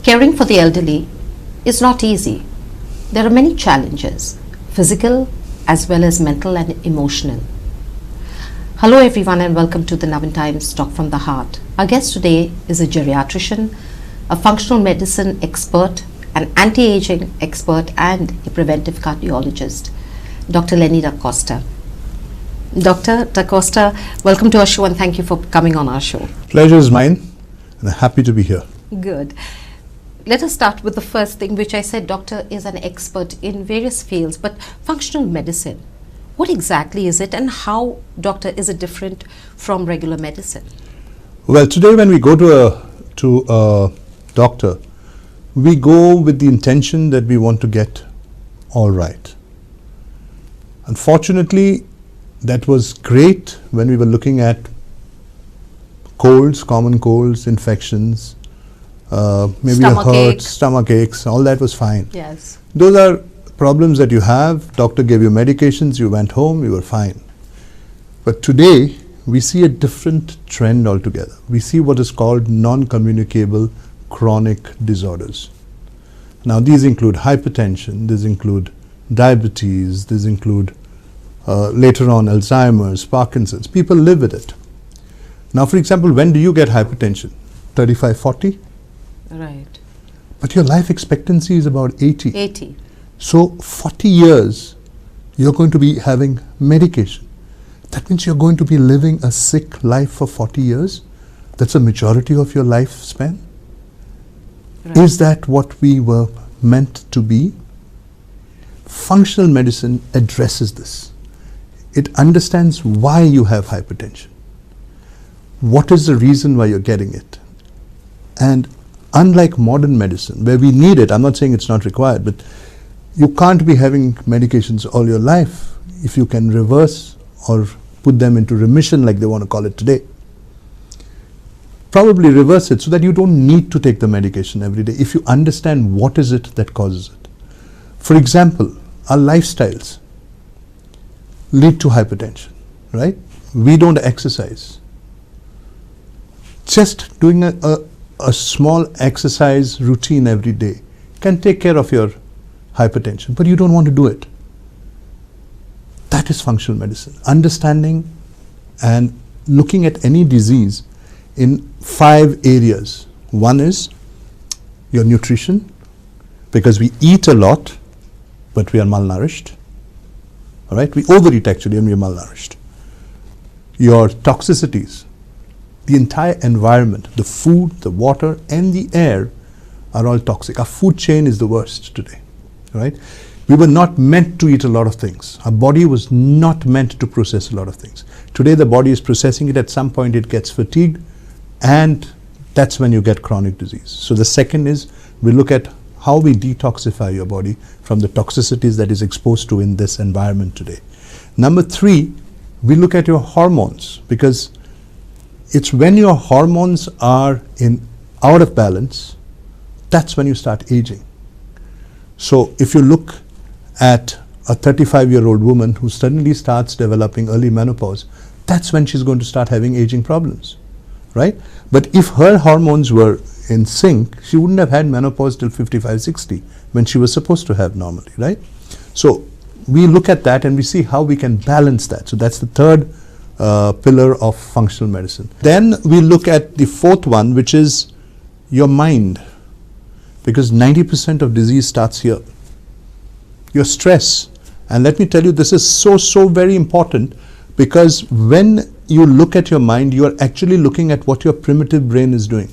Caring for the elderly is not easy. There are many challenges, physical as well as mental and emotional. Hello everyone and welcome to the Navin Times Talk from the Heart. Our guest today is a geriatrician, a functional medicine expert, an anti-aging expert and a preventive cardiologist, Dr. Lenny da Costa. Dr. da Costa, welcome to our show and thank you for coming on our show. Pleasure is mine and I'm happy to be here. Good. Let us start with the first thing, which I said doctor is an expert in various fields, but functional medicine, what exactly is it and how, doctor, is it different from regular medicine? Well, today when we go to a doctor, we go with the intention that we want to get all right. Unfortunately, that was great when we were looking at colds, common colds, infections, maybe a hurt, stomach aches, all that was fine. Yes. Those are problems that you have, doctor gave you medications, you went home, you were fine. But today, we see a different trend altogether. We see what is called non-communicable chronic disorders. Now these include hypertension, these include diabetes, these include later on Alzheimer's, Parkinson's. People live with it. Now for example, when do you get hypertension? 35, 40? Right. But your life expectancy is about 80. 80. So 40 years, you're going to be having medication. That means you're going to be living a sick life for 40 years. That's a majority of your lifespan. Right. Is that what we were meant to be? Functional medicine addresses this. It understands why you have hypertension. What is the reason why you're getting it? And unlike modern medicine, where we need it, I'm not saying it's not required, but you can't be having medications all your life if you can reverse or put them into remission like they want to call it today. Probably reverse it so that you don't need to take the medication every day if you understand what is it that causes it. For example, our lifestyles lead to hypertension, right? We don't exercise. Just doing a small exercise routine every day can take care of your hypertension, but you don't want to do it. That is functional medicine. Understanding and looking at any disease in 5 areas. One is your nutrition, because we eat a lot, but we are malnourished. All right, we overeat actually and we are malnourished. Your toxicities, the entire environment, the food, the water and the air are all toxic. Our food chain is the worst today, right? We were not meant to eat a lot of things. Our body was not meant to process a lot of things. Today the body is processing it. At some point it gets fatigued and that's when you get chronic disease. So the second is we look at how we detoxify your body from the toxicities that is exposed to in this environment today. Number 3, we look at your hormones, because it's when your hormones are out of balance, that's when you start aging. So if you look at a 35-year-old woman who suddenly starts developing early menopause, that's when she's going to start having aging problems, right? But if her hormones were in sync, she wouldn't have had menopause till 55, 60 when she was supposed to have normally, right? So we look at that and we see how we can balance that. So that's the third pillar of functional medicine. Then we look at the fourth one, which is your mind, because 90% of disease starts here. Your stress. And let me tell you, this is so very important, because when you look at your mind, you are actually looking at what your primitive brain is doing.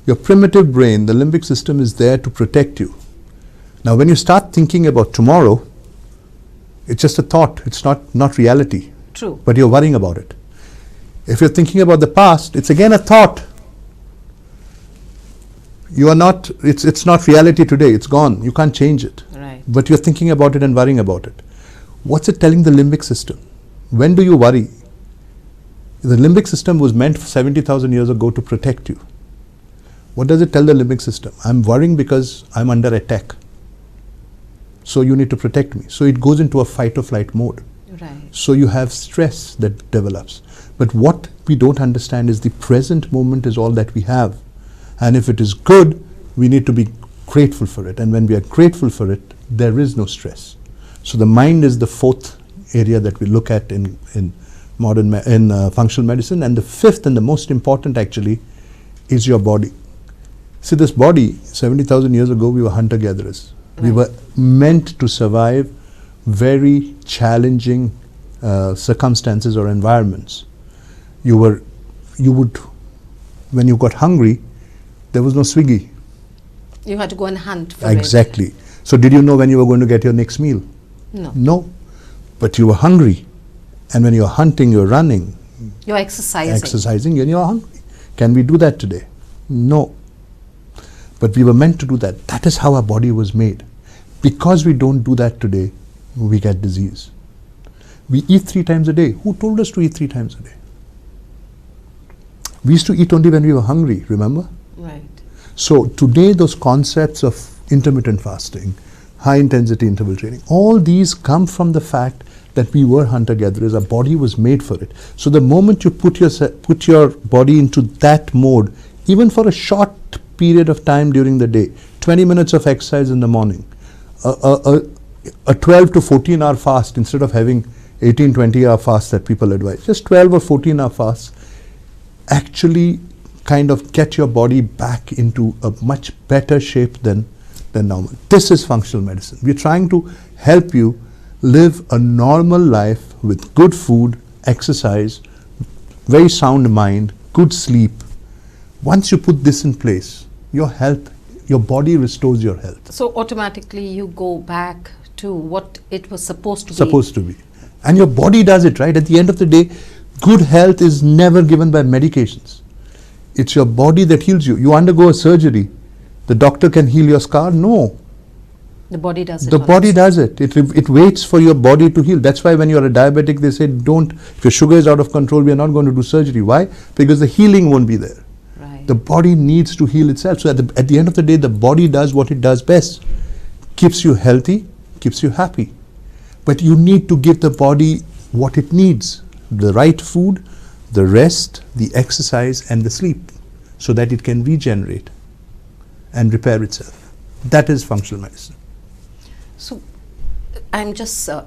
Your primitive brain, the limbic system, is there to protect you. Now when you start thinking about tomorrow, it's just a thought, it's not reality. True. But you're worrying about it. If you're thinking about the past, it's again a thought. You are not, it's not reality today, it's gone, you can't change it. Right. But you're thinking about it and worrying about it. What's it telling the limbic system? When do you worry? The limbic system was meant 70,000 years ago to protect you. What does it tell the limbic system? I'm worrying because I'm under attack. So you need to protect me. So it goes into a fight or flight mode. Right. So you have stress that develops. But what we don't understand is the present moment is all that we have. And if it is good, we need to be grateful for it. And when we are grateful for it, there is no stress. So the mind is the fourth area that we look at in functional medicine. And the fifth and the most important actually is your body. See, this body, 70,000 years ago, we were hunter-gatherers. Right. We were meant to survive very challenging circumstances or environments. When you got hungry, there was no Swiggy. You had to go and hunt for exactly. it. So did you know when you were going to get your next meal? No. No. But you were hungry. And when you're hunting, you're running. You're exercising. Exercising and you're hungry. Can we do that today? No. But we were meant to do that. That is how our body was made. Because we don't do that today, we get disease. We eat 3 times a day. Who told us to eat 3 times a day? We used to eat only when we were hungry, remember? Right. So today those concepts of intermittent fasting, high intensity interval training, all these come from the fact that we were hunter-gatherers. Our body was made for it. So the moment you put your body into that mode, even for a short period of time during the day, 20 minutes of exercise in the morning, a 12 to 14 hour fast instead of having 18, 20 hour fast that people advise, just 12 or 14 hour fast, actually kind of get your body back into a much better shape than normal. This is functional medicine. We're trying to help you live a normal life with good food, exercise, very sound mind, good sleep. Once you put this in place, your body restores your health. So automatically you go back to what it was supposed to be. Supposed to be. And your body does it, right? At the end of the day, good health is never given by medications. It's your body that heals you. You undergo a surgery. The doctor can heal your scar? No. The body does it. The body does it. It waits for your body to heal. That's why when you're a diabetic, they say, if your sugar is out of control, we are not going to do surgery. Why? Because the healing won't be there. Right. The body needs to heal itself. So at the end of the day, the body does what it does best. Keeps you healthy, keeps you happy. But you need to give the body what it needs. The right food, the rest, the exercise and the sleep, so that it can regenerate and repair itself. That is functional medicine. So I'm just, a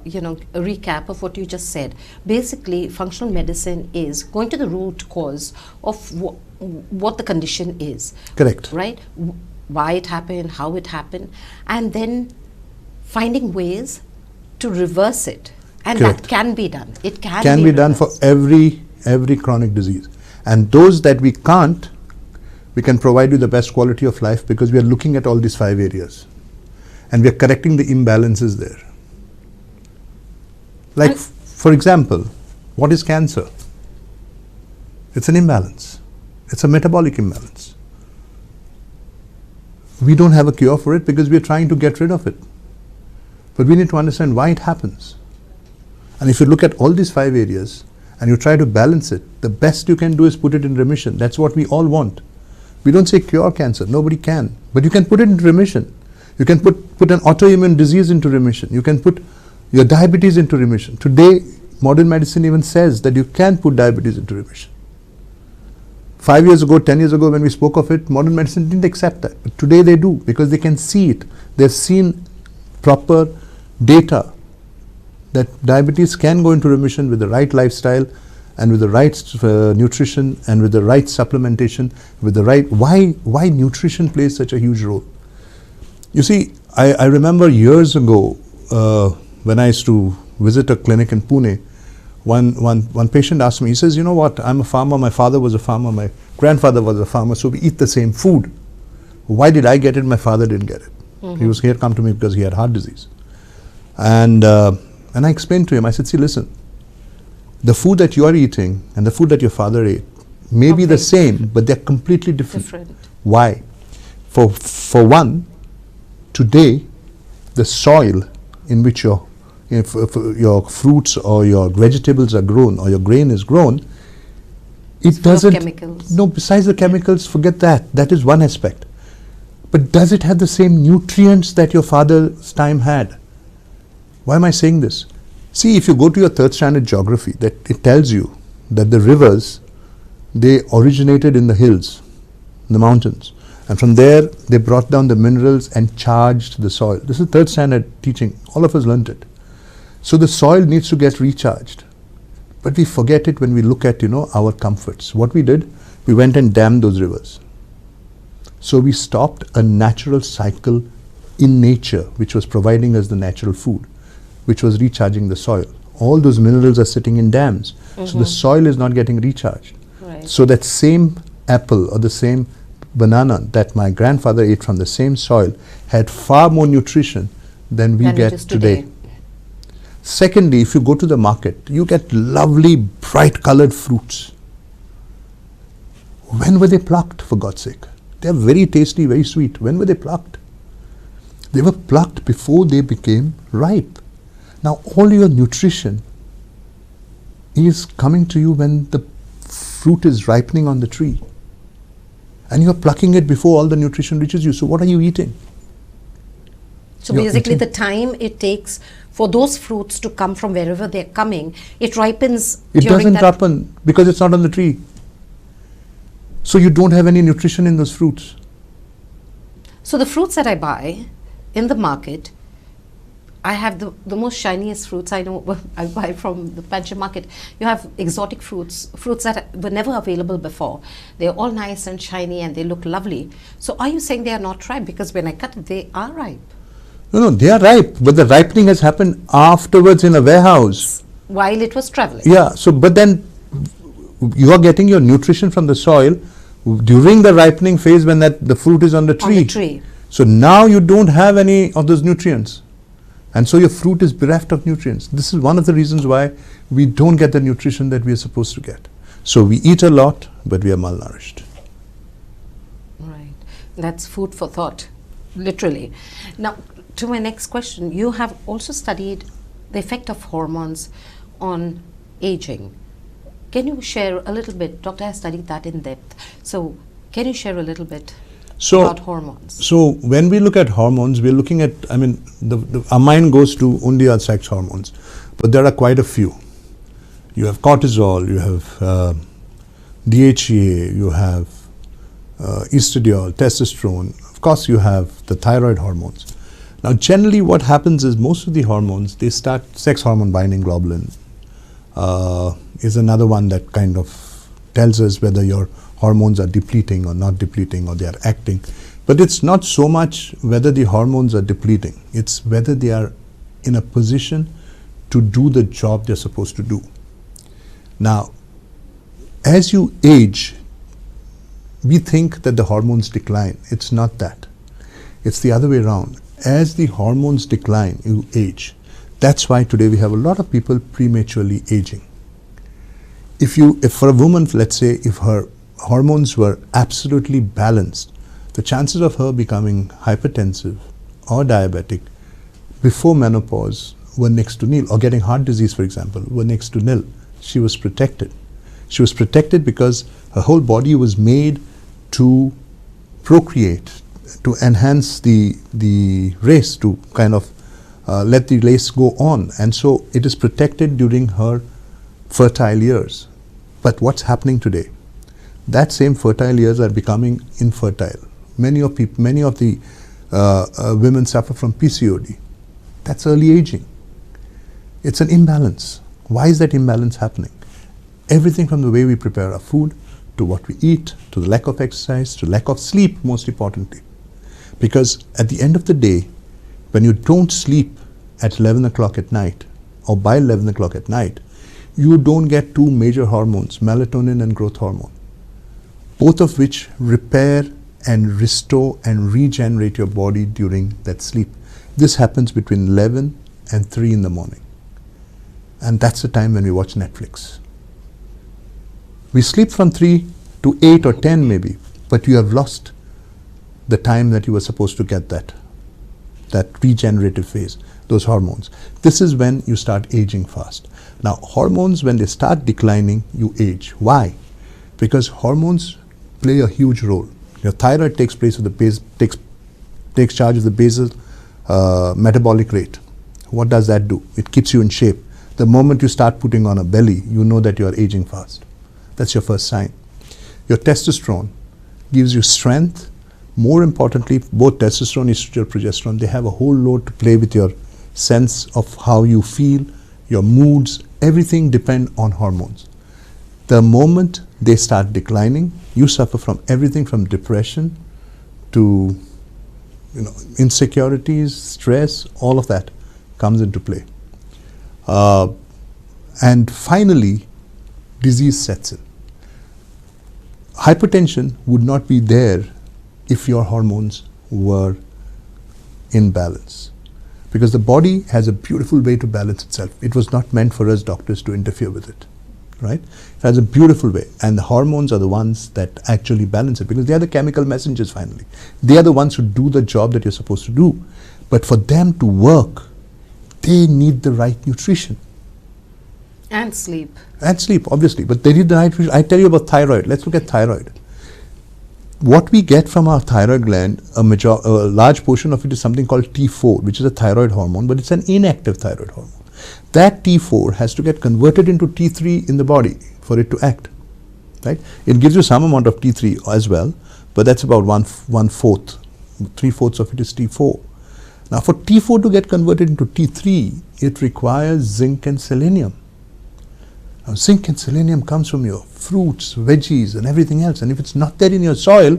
recap of what you just said. Basically, functional medicine is going to the root cause of what the condition is. Correct. Right? Why it happened, how it happened, and then finding ways to reverse it. And Correct. that can be done. It can be done for every chronic disease. And those that we can't, we can provide you the best quality of life because we are looking at all these 5 areas. And we are correcting the imbalances there. Like, for example, what is cancer? It's an imbalance. It's a metabolic imbalance. We don't have a cure for it because we are trying to get rid of it. But we need to understand why it happens. And if you look at all these 5 areas and you try to balance it, the best you can do is put it in remission. That's what we all want. We don't say cure cancer. Nobody can. But you can put it in remission. You can put an autoimmune disease into remission. You can put your diabetes into remission. Today, modern medicine even says that you can put diabetes into remission. 5 years ago, 10 years ago, when we spoke of it, modern medicine didn't accept that. But today they do because they can see it. They've seen proper data that diabetes can go into remission with the right lifestyle and with the right nutrition and with the right supplementation, with the right... Why nutrition plays such a huge role? You see, I remember years ago when I used to visit a clinic in Pune, one patient asked me, he says, you know what, I'm a farmer, my father was a farmer, my grandfather was a farmer, so we eat the same food. Why did I get it, my father didn't get it? Mm-hmm. He had come to me because he had heart disease. And I explained to him, I said, see, listen, the food that you are eating and the food that your father ate may be the same, but they're completely different. Why? For one, today, the soil in which your fruits or your vegetables are grown or your grain is grown, it doesn't... chemicals. No, besides the chemicals, forget that. That is one aspect. But does it have the same nutrients that your father's time had? Why am I saying this? See, if you go to your 3rd standard geography, that it tells you that the rivers, they originated in the hills, in the mountains. And from there, they brought down the minerals and charged the soil. This is third standard teaching. All of us learned it. So the soil needs to get recharged. But we forget it when we look at, our comforts. What we did, we went and dammed those rivers. So we stopped a natural cycle in nature, which was providing us the natural food, which was recharging the soil. All those minerals are sitting in dams. So the soil is not getting recharged. Right. So that same apple or the same banana that my grandfather ate from the same soil had far more nutrition than we get today. Secondly, if you go to the market, you get lovely, bright colored fruits. When were they plucked, for God's sake? They are very tasty, very sweet. When were they plucked? They were plucked before they became ripe. Now, all your nutrition is coming to you when the fruit is ripening on the tree. And you are plucking it before all the nutrition reaches you. So what are you eating? So basically the time it takes for those fruits to come from wherever they're coming, it ripens It during doesn't ripen because it's not on the tree. So you don't have any nutrition in those fruits. So the fruits that I buy in the market, I have the most shiniest fruits I know. I buy from the Pancha market. You have exotic fruits that were never available before. They're all nice and shiny and they look lovely. So are you saying they are not ripe? Because when I cut it, they are ripe. No, they are ripe, but the ripening has happened afterwards in a warehouse. While it was traveling. Yeah, so but then you are getting your nutrition from the soil during the ripening phase when the fruit is on the tree. On the tree. So now you don't have any of those nutrients. And so your fruit is bereft of nutrients. This is one of the reasons why we don't get the nutrition that we are supposed to get. So we eat a lot, but we are malnourished. Right. That's food for thought, literally. Now, to my next question, you have also studied the effect of hormones on aging. Can you share a little bit? Doctor has studied that in depth. So can you share a little bit about hormones? So when we look at hormones, we're looking at, our mind goes to only our sex hormones, but there are quite a few. You have cortisol, you have DHEA, you have estradiol, testosterone. Of course, you have the thyroid hormones. Now, generally what happens is most of the hormones, they start, sex hormone binding globulin is another one that kind of tells us whether your hormones are depleting or not depleting or they are acting. But it's not so much whether the hormones are depleting, it's whether they are in a position to do the job they're supposed to do. Now, as you age, we think that the hormones decline. It's not that. It's the other way around. As the hormones decline, you age. That's why today we have a lot of people prematurely aging. If for a woman, let's say, if her hormones were absolutely balanced, the chances of her becoming hypertensive or diabetic before menopause were next to nil, or getting heart disease, for example, were next to nil. She was protected. She was protected because her whole body was made to procreate, to enhance the race, to kind of let the race go on. And so it is protected during her fertile years. But what's happening today? That same fertile years are becoming infertile. Many of the women suffer from PCOD. That's early aging. It's an imbalance. Why is that imbalance happening? Everything from the way we prepare our food, to what we eat, to the lack of exercise, to lack of sleep, most importantly. Because at the end of the day, when you don't sleep at 11 o'clock at night, or by 11 o'clock at night, you don't get two major hormones, melatonin and growth hormone, both of which repair and restore and regenerate your body during that sleep. This happens between 11 and 3 in the morning. And that's the time when we watch Netflix. We sleep from 3 to 8 or 10 maybe, but you have lost the time that you were supposed to get that regenerative phase, those hormones. This is when you start aging fast. Now, hormones, when they start declining, you age. Why? Because hormones play a huge role. Your thyroid takes charge of the basal metabolic rate. What does that do? It keeps you in shape. The moment you start putting on a belly, you know that you are aging fast. That's your first sign. Your testosterone gives you strength, More importantly, both testosterone, estrogen, progesterone, they have a whole load to play with your sense of how you feel, your moods, everything depend on hormones. The moment they start declining, you suffer from everything from depression to insecurities, stress, all of that comes into play. And finally, disease sets in. Hypertension would not be there if your hormones were in balance. Because the body has a beautiful way to balance itself. It was not meant for us doctors to interfere with it, right? It has a beautiful way. And the hormones are the ones that actually balance it, because they are the chemical messengers finally. They are the ones who do the job that you're supposed to do. But for them to work, they need the right nutrition. And sleep. And sleep, obviously. But they need the right nutrition. I tell you about thyroid. Let's look at thyroid. What we get from our thyroid gland, a large portion of it is something called T4, which is a thyroid hormone, but it's an inactive thyroid hormone. That T4 has to get converted into T3 in the body for it to act, right? It gives you some amount of T3 as well, but that's about one-fourth. 3/4 of it is T4. Now, for T4 to get converted into T3, it requires zinc and selenium. Now, zinc and selenium comes from your fruits, veggies, and everything else. And if it's not there in your soil,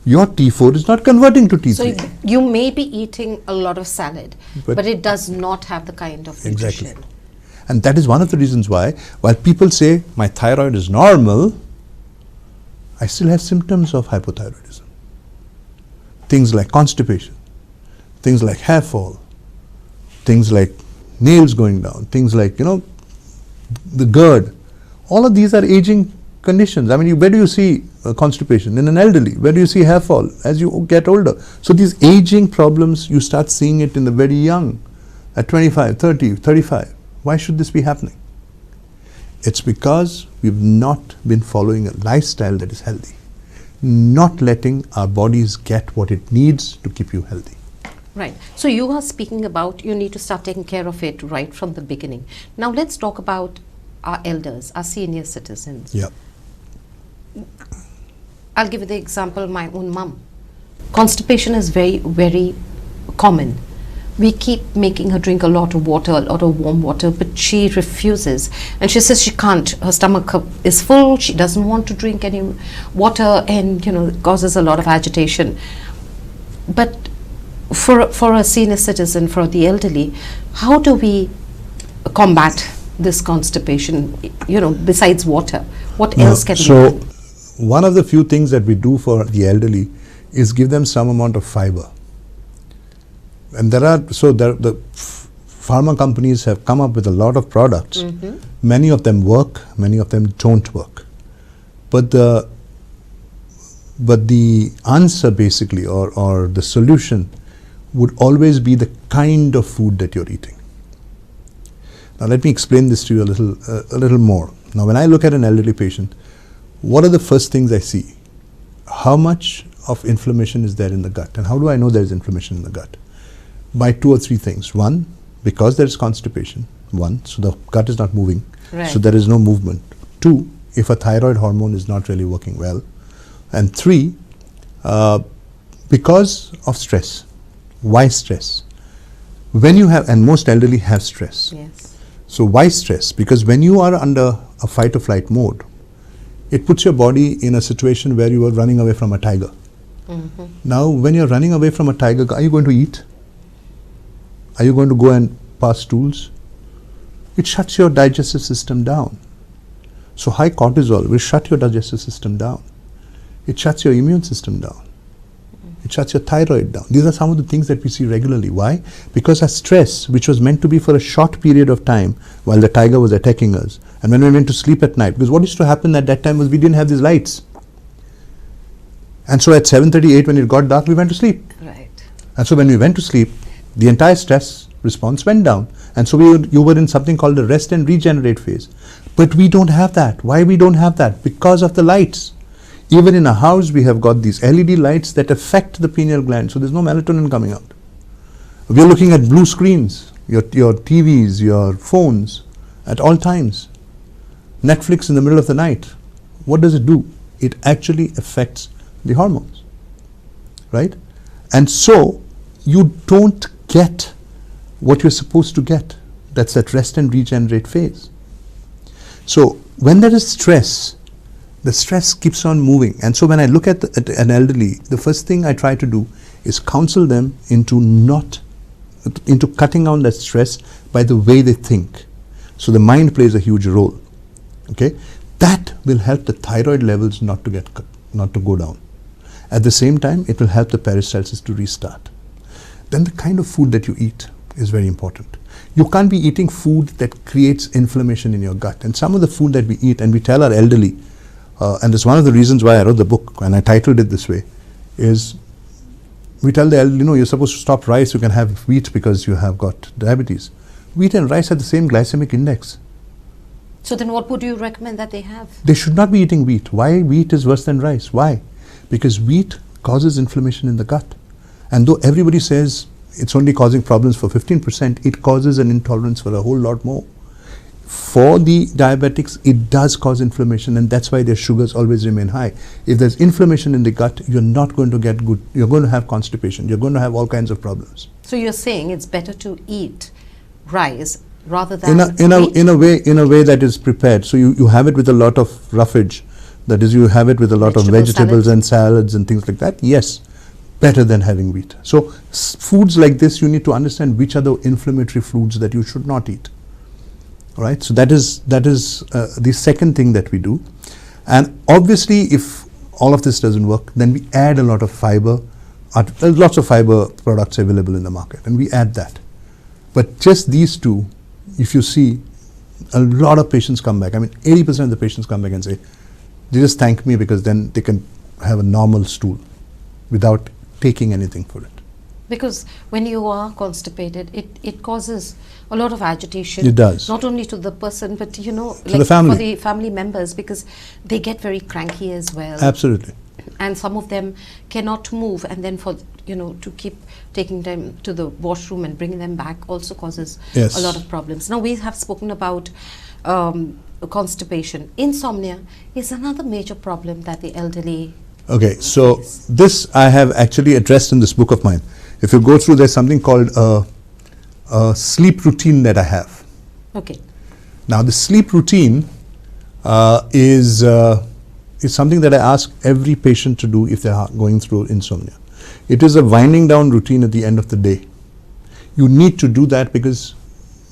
your T4 is not converting to T3. So you may be eating a lot of salad, but it does not have the kind of nutrition. Exactly. And that is one of the reasons why, while people say my thyroid is normal, I still have symptoms of hypothyroidism. Things like constipation, things like hair fall, things like nails going down, things like, the GERD. All of these are aging conditions. I mean, where do you see constipation? In an elderly. Where do you see hair fall? As you get older. So these aging problems, you start seeing it in the very young, at 25, 30, 35. Why should this be happening? It's because we've not been following a lifestyle that is healthy, not letting our bodies get what it needs to keep you healthy. Right. So you are speaking about you need to start taking care of it right from the beginning. Now let's talk about our elders, our senior citizens. Yeah. I'll give you the example, my own mum. Constipation is very, very common. We keep making her drink a lot of water, a lot of warm water, but she refuses. And she says she can't. Her stomach is full. She doesn't want to drink any water, and it causes a lot of agitation. But for a senior citizen, for the elderly, how do we combat this constipation, besides water? What else can we do? So one of the few things that we do for the elderly is give them some amount of fiber. And the pharma companies have come up with a lot of products. Mm-hmm. Many of them work, many of them don't work. But the answer basically, or the solution, would always be the kind of food that you're eating. Now let me explain this to you a little more. Now when I look at an elderly patient, what are the first things I see? How much of inflammation is there in the gut? And how do I know there is inflammation in the gut? By 2 or 3 things. One, because there is constipation. So the gut is not moving. Right. So there is no movement. 2, if a thyroid hormone is not really working well. And 3, because of stress. Why stress? When you have, and most elderly have stress. Yes. So why stress? Because when you are under a fight or flight mode, it puts your body in a situation where you are running away from a tiger. Mm-hmm. Now, when you're running away from a tiger, are you going to eat? Are you going to go and pass stools? It shuts your digestive system down. So high cortisol will shut your digestive system down. It shuts your immune system down. It shuts your thyroid down. These are some of the things that we see regularly. Why? Because our stress, which was meant to be for a short period of time while the tiger was attacking us, and when we went to sleep at night, because what used to happen at that time was we didn't have these lights. And so at 7:38 when it got dark, we went to sleep. Right. And so when we went to sleep, the entire stress response went down. And so you were in something called the rest and regenerate phase. But we don't have that. Why we don't have that? Because of the lights. Even in a house, we have got these LED lights that affect the pineal gland, so there's no melatonin coming out. We're looking at blue screens, your TVs, your phones, at all times. Netflix in the middle of the night. What does it do? It actually affects the hormones. right? And so you don't get what you're supposed to get. That's that rest and regenerate phase. So when there is stress, the stress keeps on moving. And so when I look at an elderly, the first thing I try to do is counsel them into cutting down that stress by the way they think. So the mind plays a huge role. Okay, that will help the thyroid levels not to go down. At the same time, it will help the peristalsis to restart. Then the kind of food that you eat is very important. You can't be eating food that creates inflammation in your gut. And some of the food that we eat, and we tell our elderly, and it's one of the reasons why I wrote the book, and I titled it this way, is we tell the elderly, you're supposed to stop rice, you can have wheat because you have got diabetes. Wheat and rice have the same glycemic index. So then what would you recommend that they have? They should not be eating wheat. Why wheat is worse than rice? Why? Because wheat causes inflammation in the gut. And though everybody says it's only causing problems for 15%, it causes an intolerance for a whole lot more. For the diabetics, it does cause inflammation, and that's why their sugars always remain high. If there's inflammation in the gut, you're not going to get good, you're going to have constipation, you're going to have all kinds of problems. So you're saying it's better to eat rice rather than in a way that is prepared. So you have it with a lot of roughage, that is, you have it with a lot of vegetables and salads and things like that. Yes, better than having wheat. So foods like this, you need to understand which are the inflammatory foods that you should not eat. All right, so that is the second thing that we do. And obviously, if all of this doesn't work, then we add a lot of fiber. There's lots of fiber products available in the market, and we add that. But just these two, if you see, a lot of patients come back. I mean, 80% of the patients come back and say, they just thank me because then they can have a normal stool without taking anything for it. Because when you are constipated, it causes a lot of agitation. It does. Not only to the person, but to like the family. for the family members, because they get very cranky as well. Absolutely. And some of them cannot move, and then to keep taking them to the washroom and bringing them back also causes a lot of problems. Now we have spoken about constipation. Insomnia is another major problem that the elderly so this I have actually addressed in this book of mine. If you go through, there's something called a sleep routine that I have. Okay. Now the sleep routine is something that I ask every patient to do if they are going through insomnia. It is a winding down routine at the end of the day. You need to do that because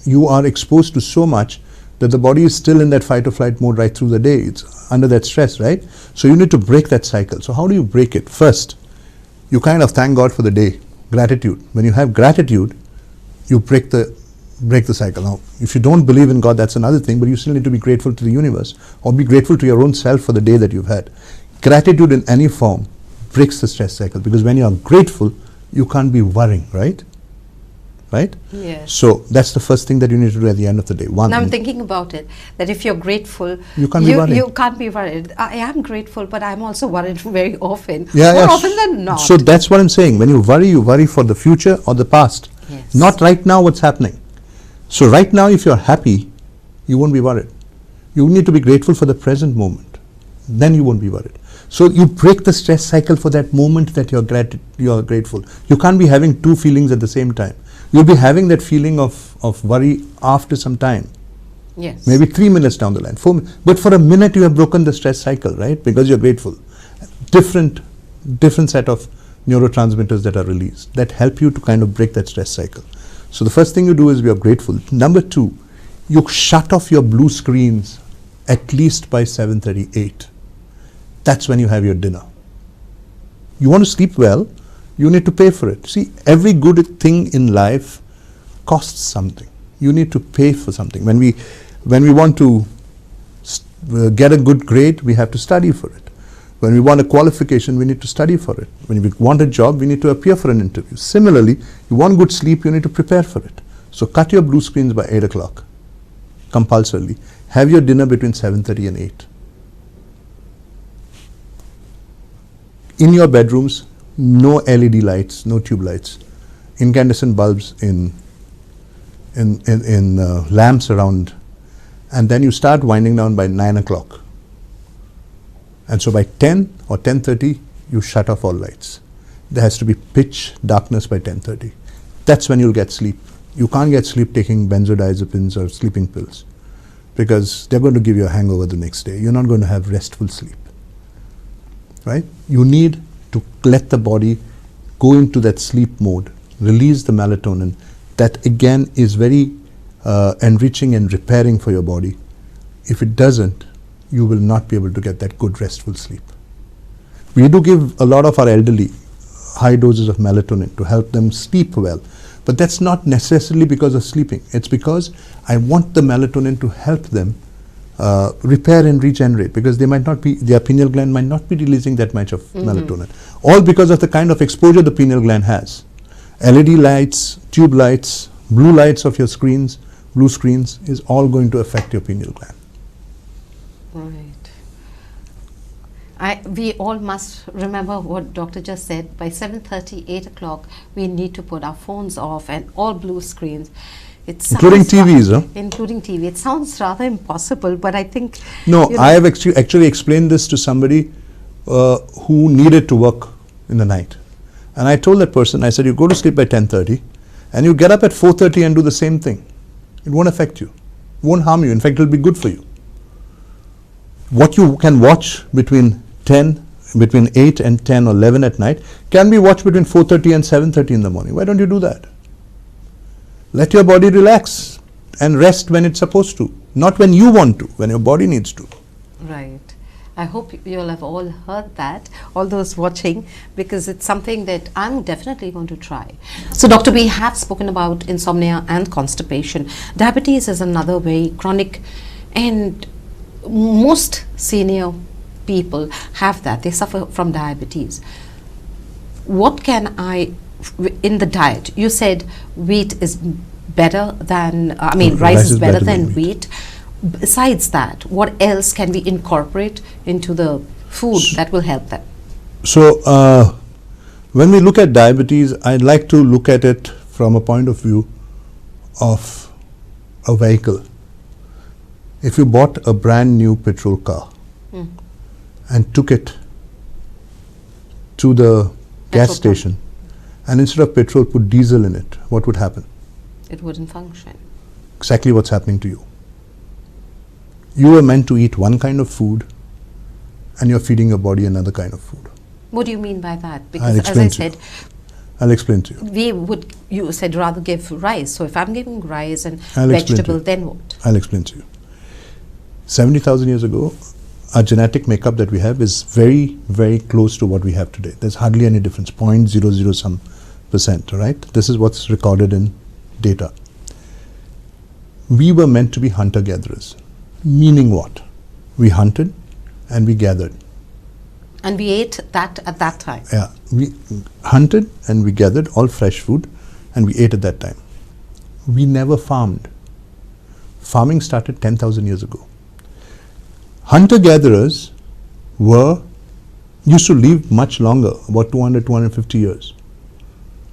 you are exposed to so much that the body is still in that fight or flight mode right through the day. It's under that stress, right? So you need to break that cycle. So how do you break it? First, you kind of thank God for the day. Gratitude. When you have gratitude, you break the cycle. Now, if you don't believe in God, that's another thing, but you still need to be grateful to the universe or be grateful to your own self for the day that you've had. Gratitude in any form breaks the stress cycle, because when you are grateful, you can't be worrying, right? Right? Yes. So that's the first thing that you need to do at the end of the day. One. Now I'm thinking about it, that if you're grateful, you can't be worried. You can't be worried. I am grateful, but I'm also worried very often. Yeah, More often than not. So that's what I'm saying. When you worry for the future or the past. Yes. Not right now what's happening. So right now, if you're happy, you won't be worried. You need to be grateful for the present moment. Then you won't be worried. So you break the stress cycle for that moment that you're grateful. You can't be having two feelings at the same time. You'll be having that feeling of worry after some time. Yes. Maybe 3 minutes down the line, 4 minutes. But for a minute you have broken the stress cycle, right? Because you're grateful. Different set of neurotransmitters that are released that help you to kind of break that stress cycle. So the first thing you do is we are grateful. Number two, you shut off your blue screens at least by 7:38. That's when you have your dinner. You want to sleep well, you need to pay for it. See, every good thing in life costs something. You need to pay for something. When we want to get a good grade, we have to study for it. When we want a qualification, we need to study for it. When we want a job, we need to appear for an interview. Similarly, you want good sleep, you need to prepare for it. So cut your blue screens by 8 o'clock, compulsorily. Have your dinner between 7:30 and 8. In your bedrooms, no LED lights, no tube lights, incandescent bulbs in lamps around, and then you start winding down by 9 o'clock. And so by 10 or 10:30, you shut off all lights. there has to be pitch darkness by 10:30. That's when you'll get sleep. You can't get sleep taking benzodiazepines or sleeping pills, because they're going to give you a hangover the next day. You're not going to have restful sleep, right? You need to let the body go into that sleep mode, release the melatonin. That again is very enriching and repairing for your body. If it doesn't, you will not be able to get that good restful sleep. We do give a lot of our elderly high doses of melatonin to help them sleep well, but that's not necessarily because of sleeping. It's because I want the melatonin to help them repair and regenerate, because they might not be, their pineal gland might not be releasing that much of melatonin, all because of the kind of exposure the pineal gland has. LED lights, tube lights, blue lights of your screens, blue screens is all going to affect your pineal gland. Right. We all must remember what doctor just said. By 7:30, 8 o'clock, we need to put our phones off and all blue screens. Including TVs, huh? Including TV. It sounds rather impossible, but I think... No, I have actually explained this to somebody who needed to work in the night. And I told that person, I said, you go to sleep by 10:30 and you get up at 4:30 and do the same thing. It won't affect you. It won't harm you. In fact, it will be good for you. What you can watch between 8 and 10 or 11 at night can be watched between 4:30 and 7:30 in the morning. Why don't you do that? Let your body relax and rest when it's supposed to, not when you want to, when your body needs to. Right. I hope you'll have all heard that, all those watching, because it's something that I'm definitely going to try. So, doctor, we have spoken about insomnia and constipation. Diabetes is another very chronic, and most senior people have that. They suffer from diabetes. What can in the diet, you said wheat is better than, rice is better than wheat. Besides that, what else can we incorporate into the food that will help them? So, when we look at diabetes, I'd like to look at it from a point of view of a vehicle. If you bought a brand new petrol car and took it to the gas station, and instead of petrol put diesel in it, what would happen? It wouldn't function. Exactly what's happening to you. You were meant to eat one kind of food, and you're feeding your body another kind of food. What do you mean by that? Because as I said, I'll explain to you. You said rather give rice. So if I'm giving rice and vegetable, then what? I'll explain to you. 70,000 years ago, our genetic makeup that we have is very, very close to what we have today. There's hardly any difference, 0.00 some percent, right? This is what's recorded in data. We were meant to be hunter-gatherers. Meaning what? We hunted and we gathered. And we ate that at that time. Yeah, we hunted and we gathered all fresh food and we ate at that time. We never farmed. Farming started 10,000 years ago. Hunter-gatherers used to live much longer, about 200, 250 years.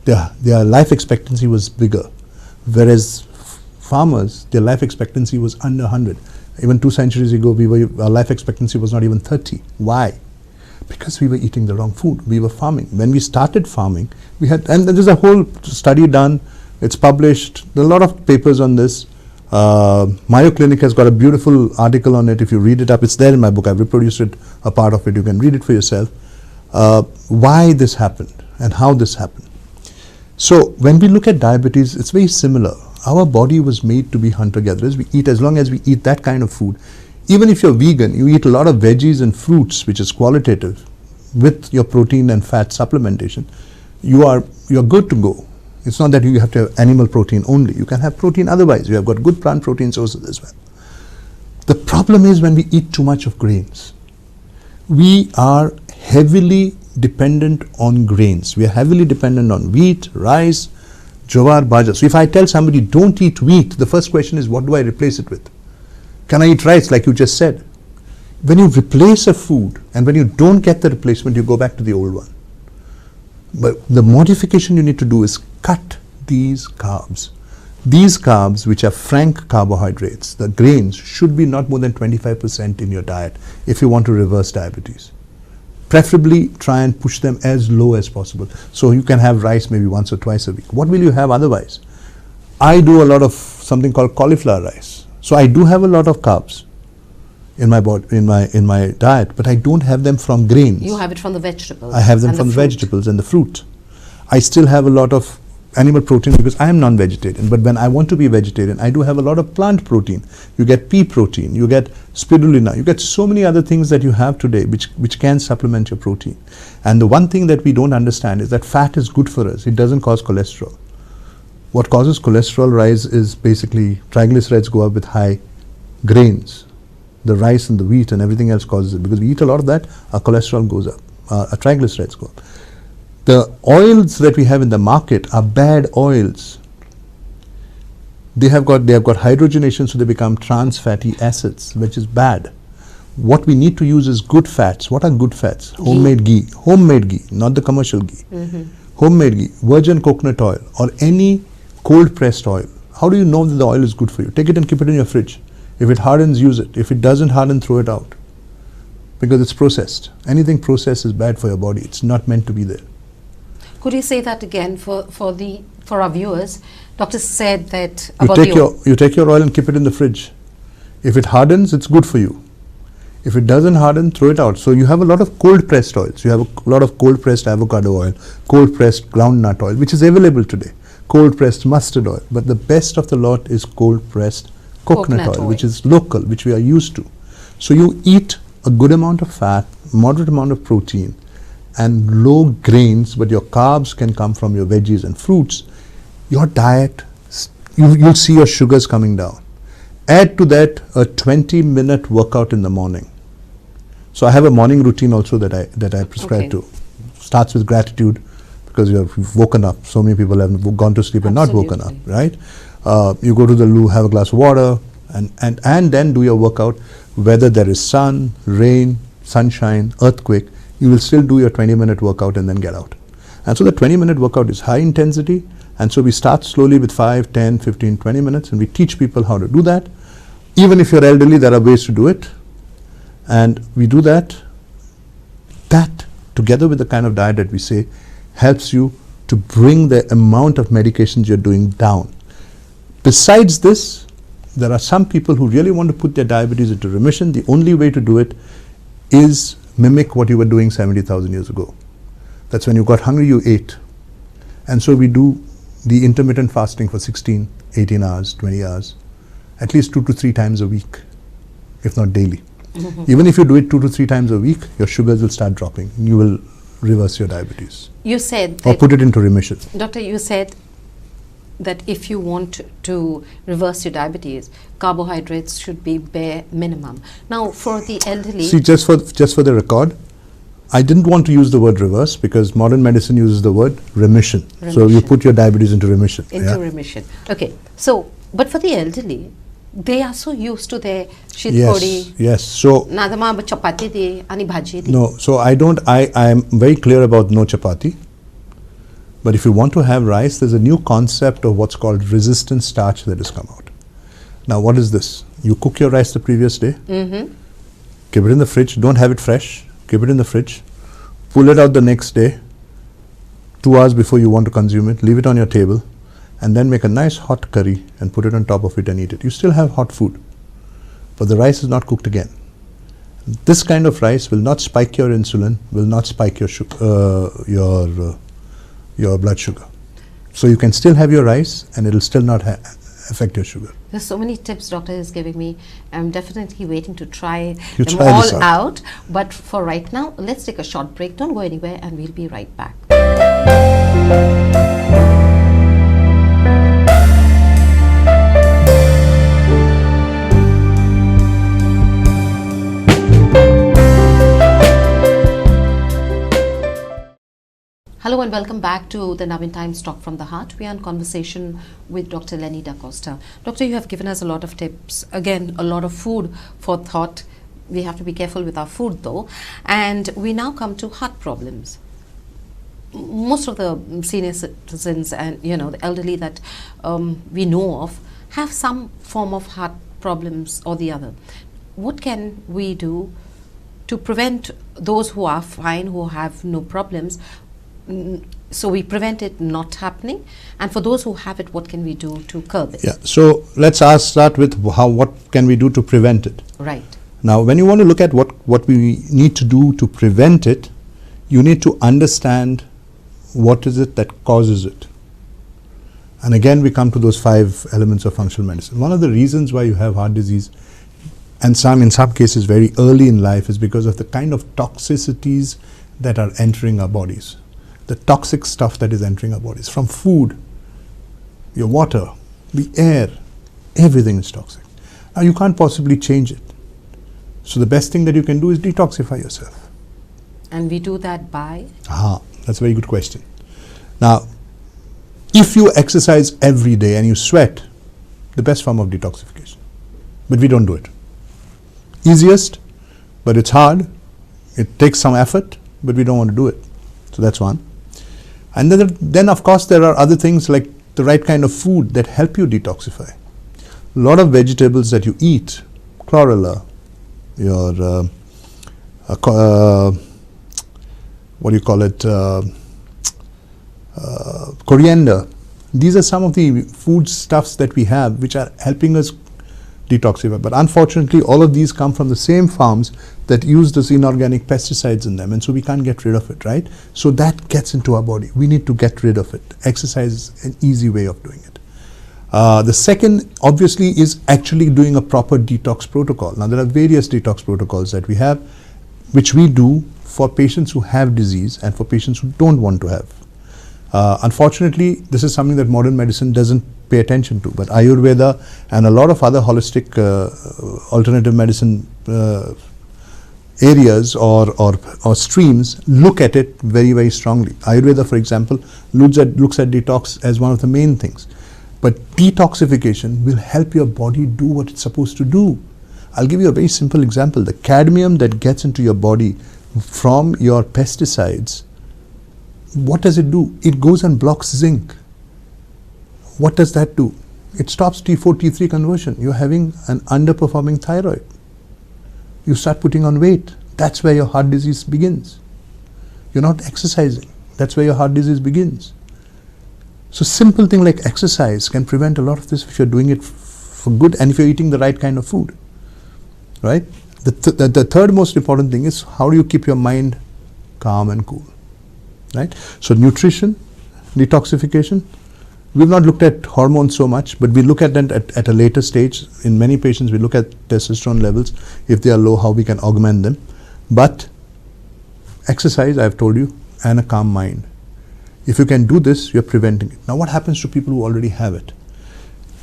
Their life expectancy was bigger, whereas farmers, their life expectancy was under 100. Even 2 centuries ago, our life expectancy was not even 30. Why? Because we were eating the wrong food. We were farming. When we started farming, and there's a whole study done. It's published. There are a lot of papers on this. Mayo Clinic has got a beautiful article on it. If you read it up, it's there in my book. I've reproduced it, a part of it. You can read it for yourself. Why this happened and how this happened. So when we look at diabetes, it's very similar. Our body was made to be hunter-gatherers. We eat, as long as we eat that kind of food. Even if you're vegan, you eat a lot of veggies and fruits, which is qualitative, with your protein and fat supplementation, you're good to go. It's not that you have to have animal protein only. You can have protein otherwise. You have got good plant protein sources as well. The problem is when we eat too much of grains. We are heavily dependent on grains. We are heavily dependent on wheat, rice, jowar, bajra. So if I tell somebody don't eat wheat, the first question is what do I replace it with? Can I eat rice like you just said? When you replace a food and when you don't get the replacement, you go back to the old one. But the modification you need to do is cut these carbs. These carbs, which are frank carbohydrates, the grains, should be not more than 25% in your diet if you want to reverse diabetes. preferably try and push them as low as possible. So you can have rice maybe once or twice a week. What will you have otherwise? I do a lot of something called cauliflower rice. So I do have a lot of carbs in my body, in my diet, but I don't have them from grains. You have it from the vegetables. I have them and from the the fruit. vegetables and the fruit. I still have a lot of animal protein because I am non-vegetarian, but when I want to be vegetarian, I do have a lot of plant protein. You get pea protein, you get spirulina, you get so many other things that you have today which can supplement your protein. And the one thing that we don't understand is that fat is good for us. It doesn't cause cholesterol. What causes cholesterol rise is basically triglycerides go up with high grains. The rice and the wheat and everything else causes it. Because we eat a lot of that, our cholesterol goes up, our triglycerides go up. The oils that we have in the market are bad oils. They have got hydrogenation, so they become trans fatty acids, which is bad. What we need to use is good fats. What are good fats? Homemade ghee, not the commercial ghee. Homemade ghee, virgin coconut oil, or any cold pressed oil. How do you know that the oil is good for you? Take it and keep it in your fridge. If it hardens, use it. If it doesn't harden, throw it out. Because it's processed. Anything processed is bad for your body. It's not meant to be there. Could you say that again for our viewers? Doctor said that You take your oil and keep it in the fridge. If it hardens, it's good for you. If it doesn't harden, throw it out. So you have a lot of cold pressed oils. You have a lot of cold pressed avocado oil, cold pressed groundnut oil, which is available today. Cold pressed mustard oil. But the best of the lot is cold pressed coconut oil, which is local, which we are used to. So you eat a good amount of fat, moderate amount of protein, and low grains, but your carbs can come from your veggies and fruits. Your diet, you'll see your sugars coming down. Add to that a 20-minute workout in the morning. So I have a morning routine also that I prescribe to. Starts with gratitude, because you've woken up. So many people have gone to sleep and not woken up, right? You go to the loo, have a glass of water, and then do your workout. Whether there is sun, rain, sunshine, earthquake, you will still do your 20-minute workout and then get out. And so the 20-minute workout is high intensity, and so we start slowly with 5, 10, 15, 20 minutes, and we teach people how to do that. Even if you're elderly, there are ways to do it. And we do that. That, together with the kind of diet that we say, helps you to bring the amount of medications you're doing down. Besides this, there are some people who really want to put their diabetes into remission. The only way to do it is mimic what you were doing 70,000 years ago. That's when you got hungry, you ate. And so we do the intermittent fasting for 16, 18 hours, 20 hours, at least 2 to 3 times a week, if not daily. Even if you do it 2 to 3 times a week, your sugars will start dropping. You will reverse your diabetes. You said or put it into remission. Doctor, you said that if you want to reverse your diabetes, carbohydrates should be bare minimum. Now, for the elderly... See, just for the record, I didn't want to use the word reverse because modern medicine uses the word remission. So you put your diabetes into remission. Remission. Okay. So, but for the elderly, they are so used to their shit podi. Yes. So nadama chapati de ani bhaji de. No. So I am very clear about no chapati. But if you want to have rice, there's a new concept of what's called resistant starch that has come out. Now, what is this? You cook your rice the previous day, keep it in the fridge, don't have it fresh, keep it in the fridge, pull it out the next day, 2 hours before you want to consume it, leave it on your table, and then make a nice hot curry and put it on top of it and eat it. You still have hot food, but the rice is not cooked again. This kind of rice will not spike your insulin, will not spike your blood sugar. So you can still have your rice and it will still not affect your sugar. There's so many tips doctor is giving me. I'm definitely waiting to try them all out. But for right now, let's take a short break. Don't go anywhere and we'll be right back. Hello and welcome back to the Navin Times Talk from the Heart. We are in conversation with Dr. Lenny da Costa. Doctor, you have given us a lot of tips. Again, a lot of food for thought. We have to be careful with our food though. And we now come to heart problems. Most of the senior citizens and the elderly that we know of have some form of heart problems or the other. What can we do to prevent those who are fine, who have no problems, so we prevent it not happening, and for those who have it, what can we do to curb it? Yeah, so let's start with what can we do to prevent it. Right. Now, when you want to look at what we need to do to prevent it, you need to understand what is it that causes it. And again, we come to those 5 elements of functional medicine. One of the reasons why you have heart disease, and in some cases very early in life, is because of the kind of toxicities that are entering our bodies. The toxic stuff that is entering our bodies, from food, your water, the air, everything is toxic. Now, you can't possibly change it. So the best thing that you can do is detoxify yourself. And we do that by? That's a very good question. Now, if you exercise every day and you sweat, the best form of detoxification. But we don't do it. Easiest, but it's hard. It takes some effort, but we don't want to do it. So that's one. And then of course, there are other things like the right kind of food that help you detoxify. A lot of vegetables that you eat, chlorella, your what do you call it, coriander. These are some of the food stuffs that we have which are helping us detoxify. But unfortunately, all of these come from the same farms that use those inorganic pesticides in them, and so we can't get rid of it, right? So that gets into our body. We need to get rid of it. Exercise is an easy way of doing it. The second, obviously, is actually doing a proper detox protocol. Now, there are various detox protocols that we have, which we do for patients who have disease and for patients who don't want to have. Unfortunately, this is something that modern medicine doesn't pay attention to, but Ayurveda and a lot of other holistic alternative medicine areas or streams look at it very, very strongly. Ayurveda, for example, looks at detox as one of the main things. But detoxification will help your body do what it's supposed to do. I'll give you a very simple example. The cadmium that gets into your body from your pesticides, what does it do? It goes and blocks zinc. What does that do? It stops T4, T3 conversion. You're having an underperforming thyroid. You start putting on weight. That's where your heart disease begins. You're not exercising. That's where your heart disease begins. So simple thing like exercise can prevent a lot of this if you're doing it for good and if you're eating the right kind of food, right? The third most important thing is how do you keep your mind calm and cool, right? So nutrition, detoxification. We've not looked at hormones so much, but we look at them at a later stage. In many patients, we look at testosterone levels. If they are low, how we can augment them. But exercise, I've told you, and a calm mind. If you can do this, you're preventing it. Now, what happens to people who already have it?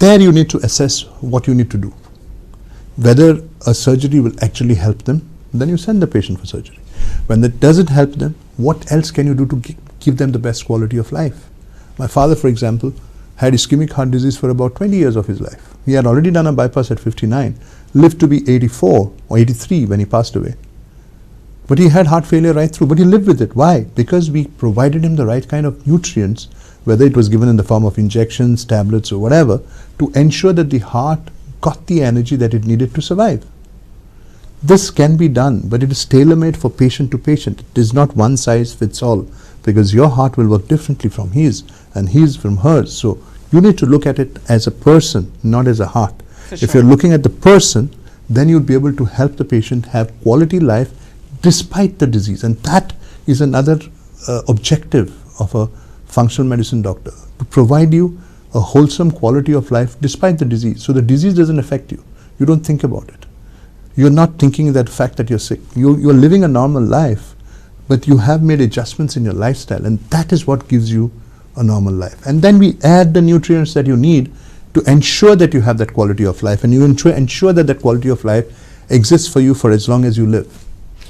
There you need to assess what you need to do. Whether a surgery will actually help them, then you send the patient for surgery. When that doesn't help them, what else can you do to give them the best quality of life? My father, for example, had ischemic heart disease for about 20 years of his life. He had already done a bypass at 59, lived to be 84 or 83 when he passed away. But he had heart failure right through, but he lived with it. Why? Because we provided him the right kind of nutrients, whether it was given in the form of injections, tablets or whatever, to ensure that the heart got the energy that it needed to survive. This can be done, but it is tailor-made for patient to patient. It is not one size fits all, because your heart will work differently from his and his from hers. So you need to look at it as a person, not as a heart. If you're looking at the person, then you'll be able to help the patient have quality life despite the disease. And that is another objective of a functional medicine doctor, to provide you a wholesome quality of life despite the disease. So the disease doesn't affect you. You don't think about it. You're not thinking that fact that you're sick. You're living a normal life, but you have made adjustments in your lifestyle, and that is what gives you a normal life. And then we add the nutrients that you need to ensure that you have that quality of life, and you ensure that that quality of life exists for you for as long as you live.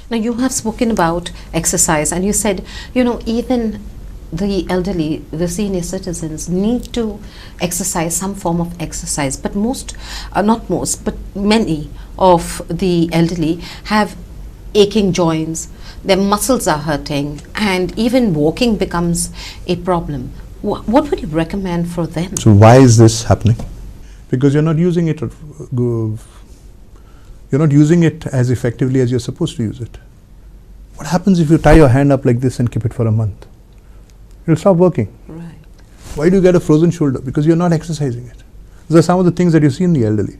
Now, you have spoken about exercise, and you said, even the elderly, the senior citizens need to exercise, some form of exercise, but not most, but many of the elderly have aching joints, their muscles are hurting, and even walking becomes a problem. What would you recommend for them? So why is this happening? Because you're not using it. You're not using it as effectively as you're supposed to use it. What happens if you tie your hand up like this and keep it for a month? It'll stop working. Right. Why do you get a frozen shoulder? Because you're not exercising it. These are some of the things that you see in the elderly.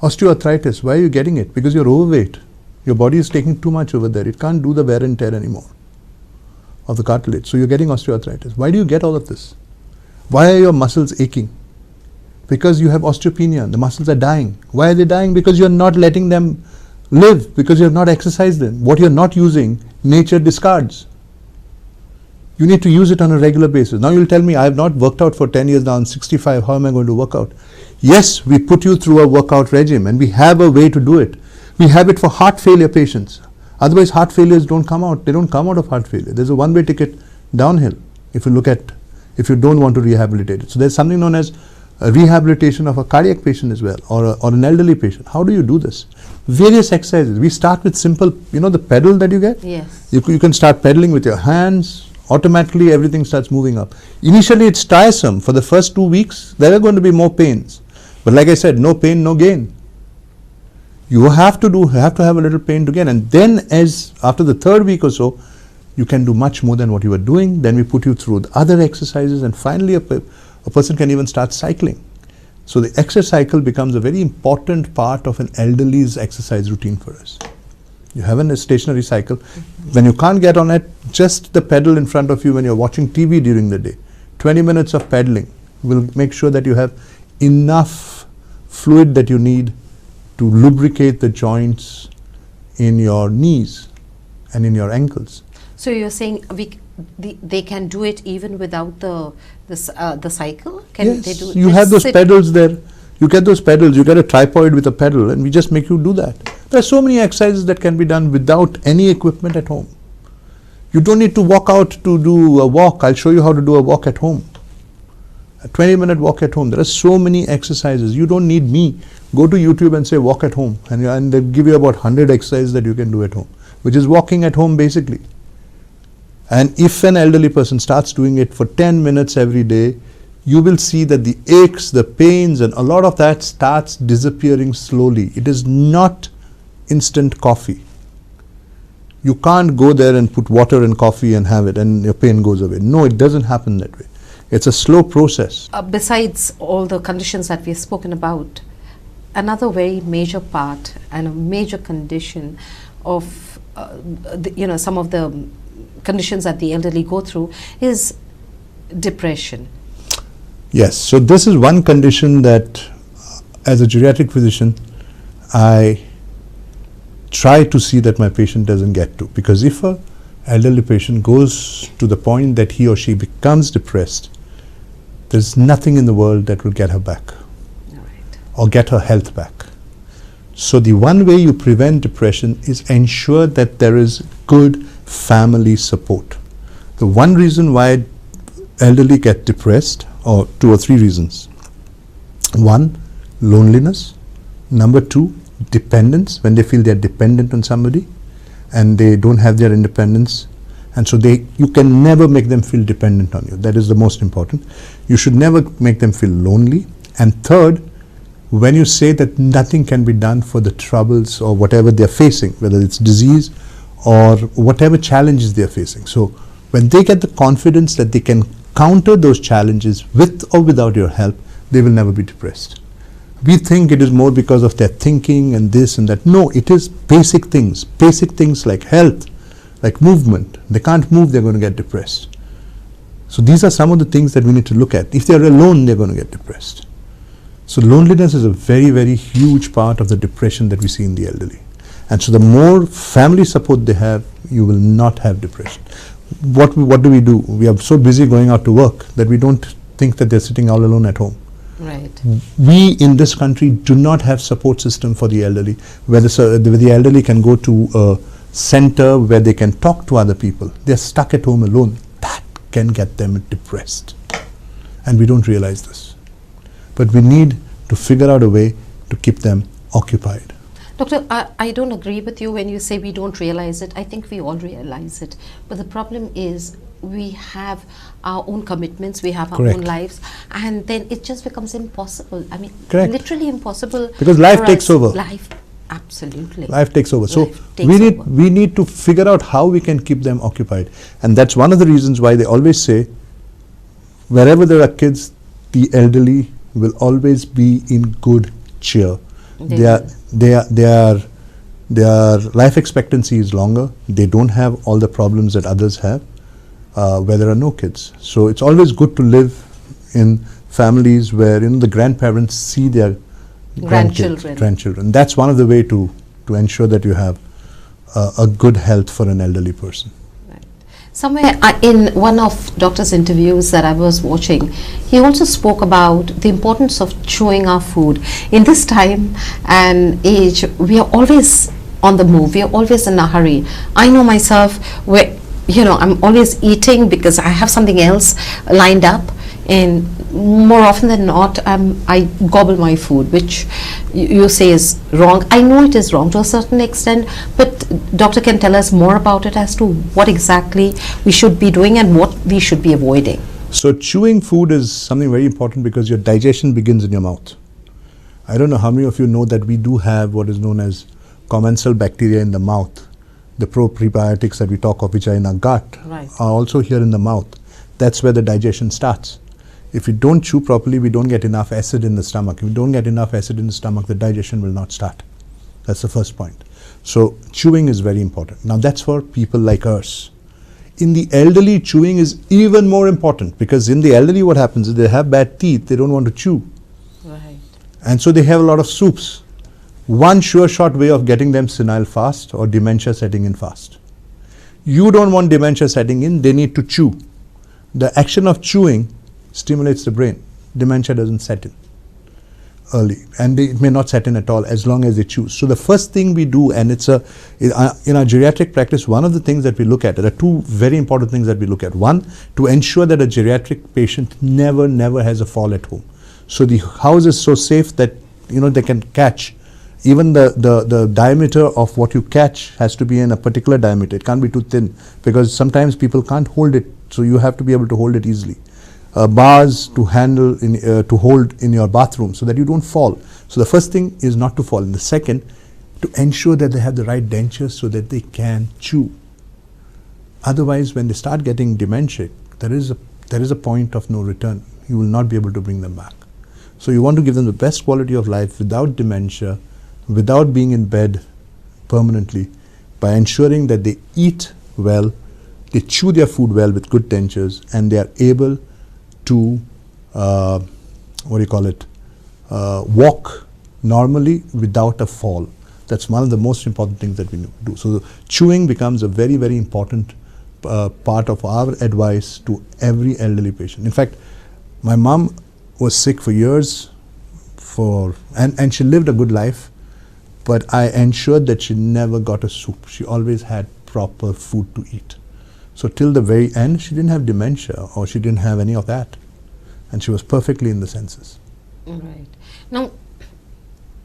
Osteoarthritis, why are you getting it? Because you're overweight. Your body is taking too much over there. It can't do the wear and tear anymore of the cartilage. So you're getting osteoarthritis. Why do you get all of this? Why are your muscles aching? Because you have osteopenia. The muscles are dying. Why are they dying? Because you're not letting them live, because you have not exercised them. What you're not using, nature discards. You need to use it on a regular basis. Now you'll tell me, I have not worked out for 10 years now, I'm 65, how am I going to work out? Yes, we put you through a workout regime and we have a way to do it. We have it for heart failure patients. Otherwise, heart failures don't come out. They don't come out of heart failure. There's a one-way ticket downhill if you don't want to rehabilitate it. So there's something known as a rehabilitation of a cardiac patient as well, or an elderly patient. How do you do this? Various exercises. We start with simple, the pedal that you get? Yes. You can start pedaling with your hands. Automatically everything starts moving up. Initially it's tiresome. For the first 2 weeks, there are going to be more pains. But like I said, no pain, no gain. You have to have a little pain to gain. And then after the third week or so, you can do much more than what you were doing. Then we put you through the other exercises, and finally a person can even start cycling. So the exercise cycle becomes a very important part of an elderly's exercise routine for us. You have a stationary cycle. When you can't get on it, just the pedal in front of you when you're watching TV during the day. 20 minutes of pedaling will make sure that you have enough fluid that you need to lubricate the joints in your knees and in your ankles. So you're saying they can do it even without the cycle? Can they do it? You have those pedals there. You get those pedals, you get a tripod with a pedal, and we just make you do that. There are so many exercises that can be done without any equipment at home. You don't need to walk out to do a walk. I'll show you how to do a walk at home. A 20-minute walk at home. There are so many exercises. You don't need me. Go to YouTube and say walk at home, and they'll give you about 100 exercises that you can do at home, which is walking at home basically. And if an elderly person starts doing it for 10 minutes every day, you will see that the aches, the pains, and a lot of that starts disappearing slowly. It is not instant coffee. You can't go there and put water and coffee and have it and your pain goes away. No, it doesn't happen that way. It's a slow process. Besides all the conditions that we've spoken about, another very major part and a major condition of some of the conditions that the elderly go through is depression. Yes, so this is one condition that as a geriatric physician I try to see that my patient doesn't get to, because if an elderly patient goes to the point that he or she becomes depressed, there's nothing in the world that will get her back or get her health back. So the one way you prevent depression is ensure that there is good family support. The one reason why elderly get depressed, or 2 or 3 reasons. 1, loneliness. Number 2, dependence, when they feel they're dependent on somebody and they don't have their independence, and so you can never make them feel dependent on you. That is the most important. You should never make them feel lonely. And 3rd, when you say that nothing can be done for the troubles or whatever they're facing, whether it's disease or whatever challenges they're facing. So when they get the confidence that they can counter those challenges with or without your help, they will never be depressed. We think it is more because of their thinking and this and that. No, it is basic things like health, like movement. They can't move, they're going to get depressed. So these are some of the things that we need to look at. If they're alone, they're going to get depressed. So loneliness is a very, very huge part of the depression that we see in the elderly. And so the more family support they have, you will not have depression. What do? We are so busy going out to work that we don't think that they're sitting all alone at home. Right. We in this country do not have support system for the elderly, where the elderly can go to a center where they can talk to other people. They're stuck at home alone. That can get them depressed. And we don't realize this. But we need to figure out a way to keep them occupied. Doctor, I don't agree with you when you say we don't realize it. I think we all realize it. But the problem is we have our own commitments, we have our Correct. own lives, and then it just becomes impossible. I mean, Correct. literally impossible. Because life for takes us. over. Life Absolutely. Life takes over. So Life takes over. we need to figure out how we can keep them occupied. And that's one of the reasons why they always say, wherever there are kids, the elderly will always be in good cheer. Their life expectancy is longer. They don't have all the problems that others have where there are no kids. So it's always good to live in families where the grandparents see their grandchildren. That's one of the way to ensure that you have a good health for an elderly person. Somewhere in one of doctor's interviews that I was watching, he also spoke about the importance of chewing our food. In this time and age, we are always on the move. We are always in a hurry. I know myself, where I'm always eating because I have something else lined up, and more often than not, I gobble my food, which you say is wrong. I know it is wrong to a certain extent, but doctor can tell us more about it as to what exactly we should be doing and what we should be avoiding. So chewing food is something very important because your digestion begins in your mouth. I don't know how many of you know that we do have what is known as commensal bacteria in the mouth. The prebiotics that we talk of, which are in our gut, Right, are also here in the mouth. That's where the digestion starts. If we don't chew properly, we don't get enough acid in the stomach. If we don't get enough acid in the stomach, the digestion will not start. That's the first point. So chewing is very important. Now that's for people like us. In the elderly, chewing is even more important, because in the elderly what happens is they have bad teeth, they don't want to chew. right. And so they have a lot of soups. One sure shot way of getting them senile fast or dementia setting in fast. You don't want dementia setting in, they need to chew. The action of chewing stimulates the brain. Dementia doesn't set in early, and it may not set in at all as long as they chew. So the first thing we do, and it's in our geriatric practice, one of the things that we look at, there are two very important things that we look at. One, to ensure that a geriatric patient never has a fall at home. So the house is so safe that they can catch. Even the diameter of what you catch has to be in a particular diameter. It can't be too thin, because sometimes people can't hold it, so you have to be able to hold it easily. Bars to handle to hold in your bathroom so that you don't fall. So the first thing is not to fall, and the second, to ensure that they have the right dentures so that they can chew. Otherwise, when they start getting dementia, there is a point of no return. You will not be able to bring them back. So you want to give them the best quality of life without dementia, without being in bed permanently, by ensuring that they eat well, they chew their food well with good dentures, and they are able to walk normally without a fall. That's one of the most important things that we do. So chewing becomes a very, very important part of our advice to every elderly patient. In fact, my mom was sick for years, and she lived a good life, but I ensured that she never got a soup. She always had proper food to eat. So till the very end, she didn't have dementia, or she didn't have any of that. And she was perfectly in the senses. Right. Now,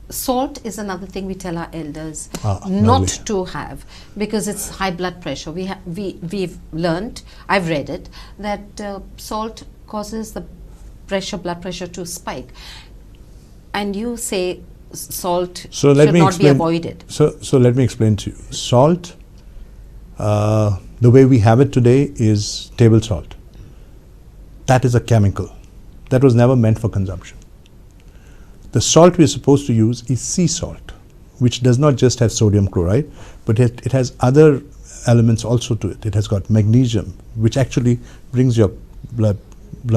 salt is another thing we tell our elders not lovely. to have, because it's high blood pressure. We've learned, I've read it, that salt causes the blood pressure to spike. And you say salt should not be avoided. So let me explain to you. Salt, the way we have it today, is table salt. That is a chemical. That was never meant for consumption. The salt we are supposed to use is sea salt, which does not just have sodium chloride, but it has other elements also to it. It has got magnesium, which actually brings your blood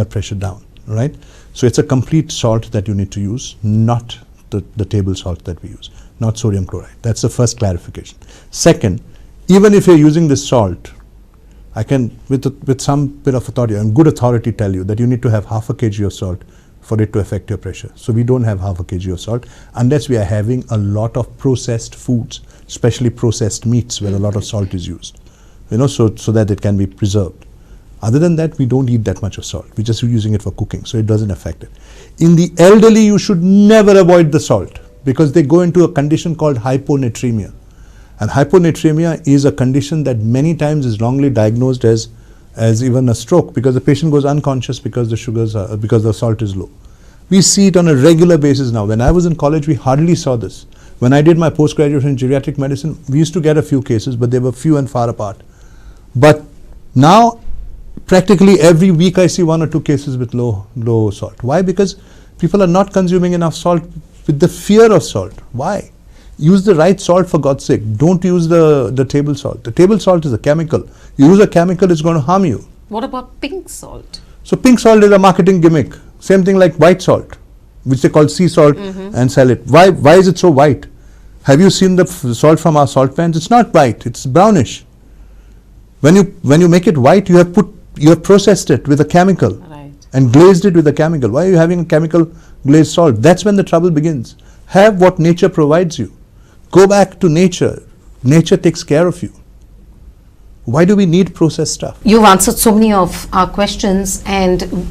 pressure down, right? So it's a complete salt that you need to use, not the table salt that we use, not sodium chloride. That's the first clarification. Second, even if you're using this salt, I can, with some bit of authority and good authority, tell you that you need to have half a kg of salt for it to affect your pressure. So we don't have half a kg of salt unless we are having a lot of processed foods, especially processed meats where a lot of salt is used, so that it can be preserved. Other than that, we don't eat that much of salt. We're just using it for cooking, so it doesn't affect it. In the elderly, you should never avoid the salt, because they go into a condition called hyponatremia. And hyponatremia is a condition that many times is wrongly diagnosed as even a stroke, because the patient goes unconscious because the salt is low. We see it on a regular basis now. When I was in college, we hardly saw this. When I did my postgraduate in geriatric medicine, we used to get a few cases, but they were few and far apart. But now, practically every week I see 1 or 2 cases with low salt. Why? Because people are not consuming enough salt with the fear of salt. Why? Use the right salt, for God's sake. Don't use the table salt. The table salt is a chemical. You use a chemical, it's going to harm you. What about pink salt? So pink salt is a marketing gimmick. Same thing like white salt, which they call sea salt and sell it. Why is it so white? Have you seen the salt from our salt pans? It's not white, it's brownish. When you make it white, you have processed it with a chemical and glazed it with a chemical. Why are you having a chemical glazed salt? That's when the trouble begins. Have what nature provides you. Go back to nature. Nature takes care of you. Why do we need processed stuff? You've answered so many of our questions, and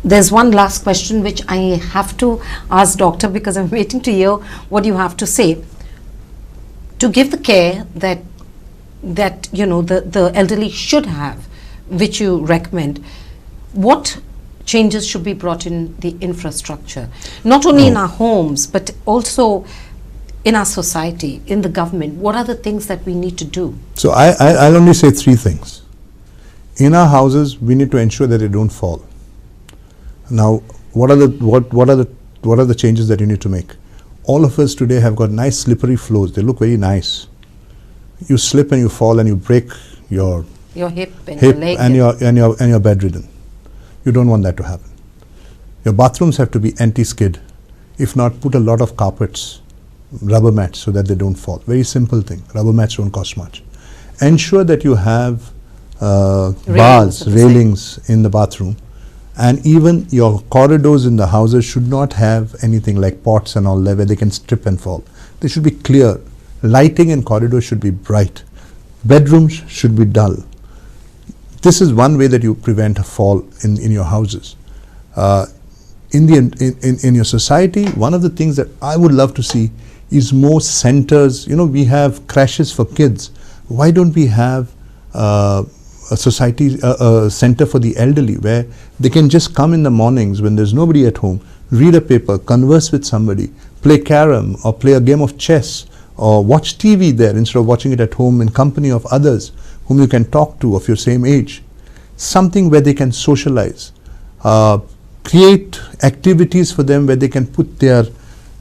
there's one last question which I have to ask doctor, because I'm waiting to hear what you have to say. To give the care that the elderly should have, which you recommend, what changes should be brought in the infrastructure, not only in our homes but also in our society, in the government? What are the things that we need to do? So I'll only say 3 things. In our houses, we need to ensure that they don't fall. Now, what are the changes that you need to make? All of us today have got nice slippery floors. They look very nice. You slip and you fall and you break your hip and your leg and you're bedridden. You don't want that to happen. Your bathrooms have to be anti-skid. If not, put a lot of carpets, rubber mats, so that they don't fall. Very simple thing. Rubber mats don't cost much. Ensure that you have railings in the bathroom, and even your corridors in the houses should not have anything like pots and all that where they can strip and fall. They should be clear. Lighting in corridors should be bright. Bedrooms should be dull. This is one way that you prevent a fall in your houses. In your society, one of the things that I would love to see is more centers. We have crashes for kids. Why don't we have a center for the elderly, where they can just come in the mornings when there's nobody at home, read a paper, converse with somebody, play carom or play a game of chess, or watch TV there instead of watching it at home in company of others whom you can talk to of your same age. Something where they can socialize. Create activities for them where they can put their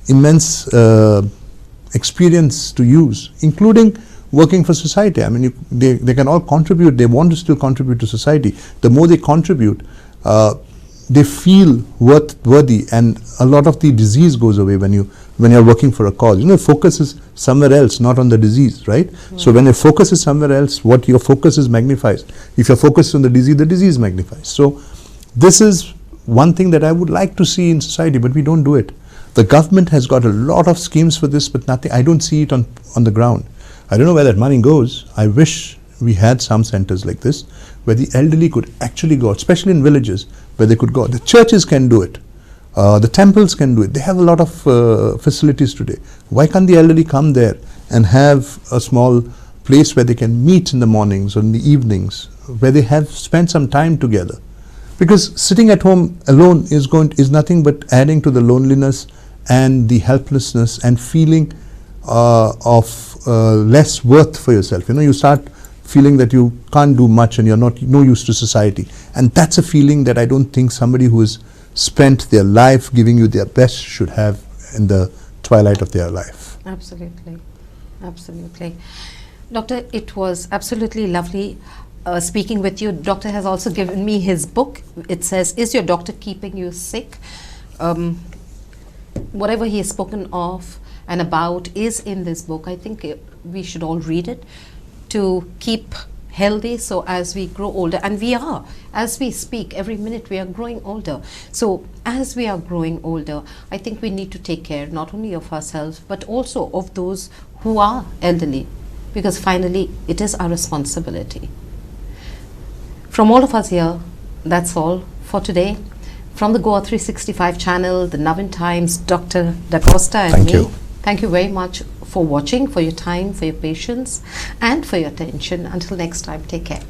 immense experience to use, including working for society. I mean, they can all contribute. They want to still contribute to society. The more they contribute, they feel worthy, and a lot of the disease goes away when you're working for a cause. Focus is somewhere else, not on the disease, right? So when your focus is somewhere else, what your focus is magnifies. If your focus is on the disease magnifies. So this is one thing that I would like to see in society, but we don't do it. The government has got a lot of schemes for this, but nothing. I don't see it on the ground. I don't know where that money goes. I wish we had some centers like this where the elderly could actually go, especially in villages where they could go. The churches can do it. The temples can do it. They have a lot of facilities today. Why can't the elderly come there and have a small place where they can meet in the mornings or in the evenings, where they have spent some time together? Because sitting at home alone is nothing but adding to the loneliness and the helplessness and feeling of less worth for yourself. You start feeling that you can't do much and you're no use to society. And that's a feeling that I don't think somebody who has spent their life giving you their best should have in the twilight of their life. Absolutely. Absolutely. Doctor, it was absolutely lovely speaking with you. Doctor has also given me his book. It says, "Is your doctor keeping you sick?" Whatever he has spoken of and about is in this book. I think we should all read it to keep healthy, so as we grow older, and we are, as we speak, every minute we are growing older. So as we are growing older, I think we need to take care not only of ourselves but also of those who are elderly, because finally it is our responsibility. From all of us here, that's all for today. From the Goa 365 channel, the Navin Times, Dr. Da Costa and Thank me. you. Thank you very much for watching, for your time, for your patience, and for your attention. Until next time, take care.